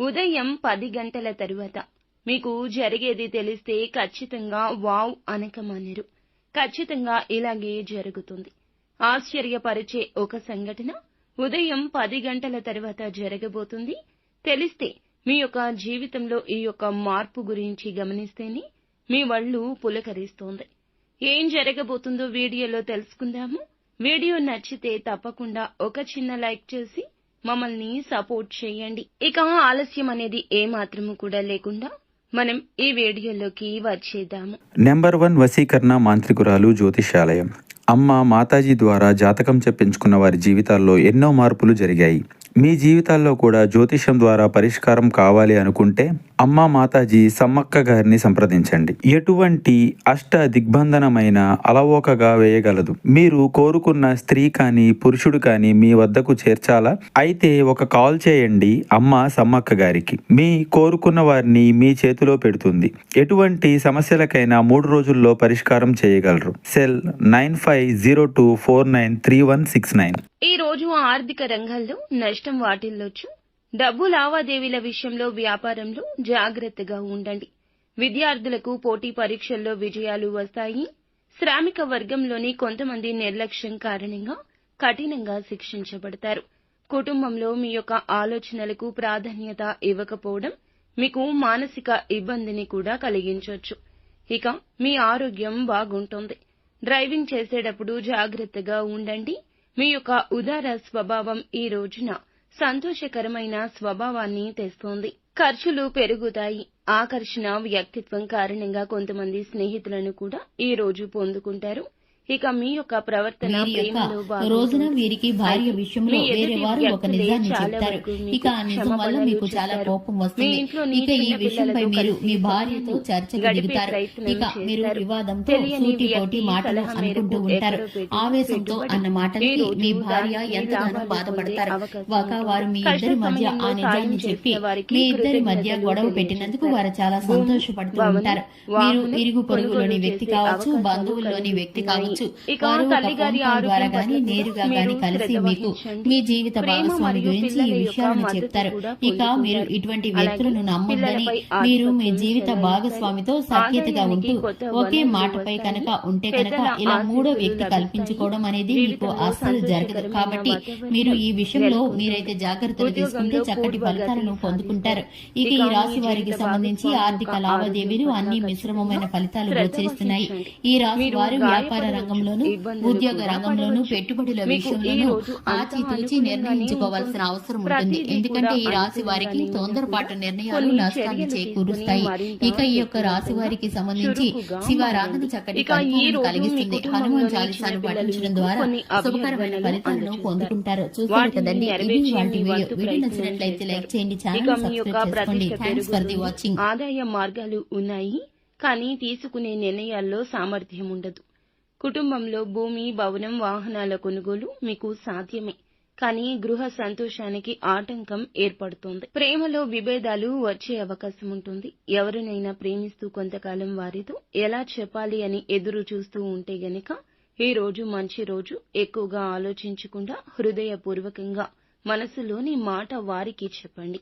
ఉదయం 10 గంటల తరువాత మీకు జరిగేది తెలిస్తే ఖచ్చితంగా వావ్ అనకమానరు. ఖచ్చితంగా ఇలాగే జరుగుతుంది. ఆశ్చర్యపరిచే ఒక సంఘటన ఉదయం 10 గంటల తరువాత జరగబోతుంది. తెలిస్తే మీ యొక్క జీవితంలో ఈ యొక్క మార్పు గురించి గమనిస్తేనే మీ వళ్ళు పులకరిస్తోంది. ఏం జరగబోతుందో వీడియోలో తెలుసుకుందాము. వీడియో నచ్చితే తప్పకుండా ఒక చిన్న లైక్ చేసి మమ్మల్ని సపోర్ట్ చేయండి. ఇక ఆలస్యం అనేది ఏమాత్రము కూడా లేకుండా మనం ఈ వీడియోలోకి వచ్చేద్దాము. నెంబర్ 1 వశీకరణ మాంత్రికురాలు జ్యోతిషాలయం. అమ్మ మాతాజీ ద్వారా జాతకం చెప్పించుకున్న వారి జీవితాల్లో ఎన్నో మార్పులు జరిగాయి. మీ జీవితాల్లో కూడా జ్యోతిషం ద్వారా పరిష్కారం కావాలి అనుకుంటే అమ్మ మాతాజీ సమ్మక్క గారిని సంప్రదించండి. ఎటువంటి అష్ట దిగ్బంధనమైన అలవోకగా వేయగలదు. మీరు కోరుకున్న స్త్రీ కానీ పురుషుడు కానీ మీ వద్దకు చేర్చాలా? అయితే ఒక కాల్ చేయండి అమ్మ సమ్మక్క గారికి. మీ కోరుకున్న వారిని మీ చేతిలో పెడుతుంది. ఎటువంటి సమస్యలకైనా 3 రోజుల్లో పరిష్కారం చేయగలరు. సెల్ 9502493169. ఈ రోజు ఆర్థిక రంగంలో నష్టం వాటిల్లొచ్చు. డబ్బు లావాదేవీల విషయంలో వ్యాపారంలో జాగ్రత్తగా ఉండండి. విద్యార్థులకు పోటీ పరీక్షల్లో విజయాలు వస్తాయి. శ్రామిక వర్గంలోని కొంతమంది నిర్లక్ష్యం కారణంగా కఠినంగా శిక్షించబడతారు. కుటుంబంలో మీ యొక్క ఆలోచనలకు ప్రాధాన్యత ఇవ్వకపోవడం మీకు మానసిక ఇబ్బందిని కూడా కలిగించవచ్చు. ఇక మీ ఆరోగ్యం బాగుంటుంది. డ్రైవింగ్ చేసేటప్పుడు జాగ్రత్తగా ఉండండి. మీ యొక్క ఉదార స్వభావం ఈ రోజున సంతోషకరమైన స్వభావాన్ని తెస్తోంది. ఖర్చులు పెరుగుతాయి. ఆకర్షణ వ్యక్తిత్వం కారణంగా కొంతమంది స్నేహితులను కూడా ఈ రోజు పొందుకుంటారు. ఇక మీ యొక్క ప్రవర్తన రోజున వీరికి భార్య విషయంలో వేరే వారు ఒక నిజాన్ని చెప్తారు. ఇక ఆ నిజం వల్ల మీకు చాలా కోపం వస్తుంది. ఇక ఈ విషయంపై మీరు మీ భార్యతో చర్చకు దిగుతారు. ఇక మీరు వివాదంతో సూటి పోటీ మాటలు అనుకుంటూ ఉంటారు. ఆవేశంతో అన్న మాటలకి మీ భార్య ఎంతగానో బాధపడతారు. వారు మీ ఇద్దరి మధ్య ఆ నిజాన్ని చెప్పి మీ ఇద్దరి మధ్య గొడవ పెట్టినందుకు వారు చాలా సంతోషపడుతూ ఉంటారు. మీరు ఇరుగు పొరుగులోని వ్యక్తి కావచ్చు, బంధువుల్లోని వ్యక్తి కావచ్చు, వారు ఒక ఫోన్ కాల్ ద్వారా గాని నేరుగా గాని కలిసి మీకు మీ జీవిత భాగస్వామి గురించి ఈ విషయాలను చెప్తారు. ఇక మీరు ఇటువంటి వ్యక్తులను నమ్మొద్దని, మీరు మీ జీవిత భాగస్వామితో సఖ్యతగా ఉంటూ ఒకే మాటపై కనుక ఉంటే కనుక ఇలా 3వ వ్యక్తి కల్పించుకోవడం అనేది మీకు అస్సలు జరగదు. కాబట్టి మీరు ఈ విషయంలో మీరైతే జాగ్రత్తలు తీసుకుంటే చక్కటి ఫలితాలను పొందుకుంటారు. ఇక ఈ రాశి వారికి సంబంధించి ఆర్థిక లావాదేవీలు అన్ని మిశ్రమమైన ఫలితాలు గోచరిస్తున్నాయి. ఈ రాశి వారు వ్యాపార రంగంలోనూ ఉద్యోగ రంగంలోనూ పెట్టుబడుల విషయంలోనూ ఆచితూచి నిర్ణయించుకోవాల్సిన అవసరం ఉంటుంది. ఎందుకంటే ఈ రాశి వారికి తొందరపాటు నిర్ణయాలు నష్టాన్ని చేకూరుస్తాయి. ఇక ఈ యొక్క రాశి వారికి సంబంధించి శివారాధన చక్కటి కలిగిస్తుంది. హనుమాన్ చాలీసాను పఠించడం ద్వారా శుభకరమైన ఫలితాలను పొందుకుంటారు. చూసారు కదండి, ఇది ఇవాల్టి వీడియో నచ్చినట్లయితే లైక్ చేయండి, ఛానల్ సబ్స్క్రైబ్ చేసుకోండి. Thanks for the watching. ఆదాయ మార్గాలు ఉన్నాయి, కానీ తీసుకునే నిర్ణయాల్లో సామర్థ్యం ఉండదు. కుటుంబంలో భూమి, భవనం, వాహనాల కొనుగోలు మీకు సాధ్యమే, కానీ గృహ సంతోషానికి ఆటంకం ఏర్పడుతోంది. ప్రేమలో విభేదాలు వచ్చే అవకాశం ఉంటుంది. ఎవరినైనా ప్రేమిస్తూ కొంతకాలం వారితో ఎలా చెప్పాలి అని ఎదురు చూస్తూ ఉంటే గనక ఈ రోజు మంచి రోజు. ఎక్కువగా ఆలోచించకుండా హృదయపూర్వకంగా మనసులోని మాట వారికి చెప్పండి.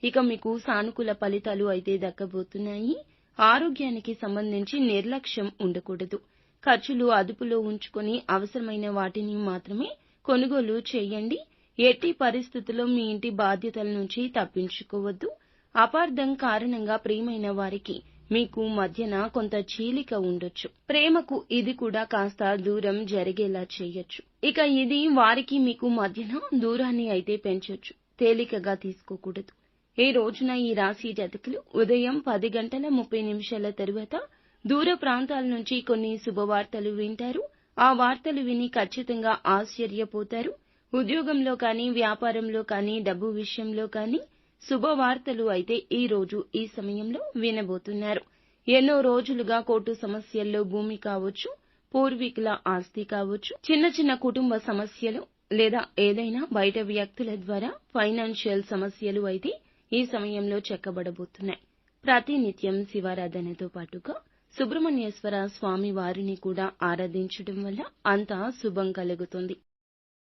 ఇక మీకు సానుకూల ఫలితాలు అయితే దక్కబోతున్నాయి. ఆరోగ్యానికి సంబంధించి నిర్లక్ష్యం ఉండకూడదు. ఖర్చులు అదుపులో ఉంచుకొని అవసరమైన వాటిని మాత్రమే కొనుగోలు చేయండి. ఎట్టి పరిస్థితుల్లో మీ ఇంటి బాధ్యతల నుంచి తప్పించుకోవద్దు. అపార్థం కారణంగా ప్రియమైన వారికి మీకు మధ్యన కొంత చీలిక ఉండొచ్చు. ప్రేమకు ఇది కూడా కాస్త దూరం జరిగేలా చేయొచ్చు. ఇక ఇది వారికి మీకు మధ్యన దూరాన్ని అయితే పెంచొచ్చు. తేలికగా తీసుకోకూడదు. ఈ రోజున ఈ రాశి జాతకులు ఉదయం 10 గంటల 30 నిమిషాల తరువాత దూర ప్రాంతాల నుంచి కొన్ని శుభవార్తలు వింటారు. ఆ వార్తలు విని ఖచ్చితంగా ఆశ్చర్యపోతారు. ఉద్యోగంలో కానీ, వ్యాపారంలో కానీ, డబ్బు విషయంలో కానీ శుభవార్తలు అయితే ఈ రోజు ఈ సమయంలో వినబోతున్నారు. ఎన్నో రోజులుగా కోర్టు సమస్యల్లో భూమి కావచ్చు, పూర్వీకుల ఆస్తి కావచ్చు, చిన్న చిన్న కుటుంబ సమస్యలు లేదా ఏదైనా బయట వ్యక్తుల ద్వారా ఫైనాన్షియల్ సమస్యలు అయితే ఈ సమయంలో చెక్కబడబోతున్నాయి. ప్రతినిత్యం శివారాధనతో పాటుగా సుబ్రహ్మణ్యేశ్వర స్వామి వారిని కూడా ఆరాధించడం వల్ల అంతా శుభం కలుగుతుంది.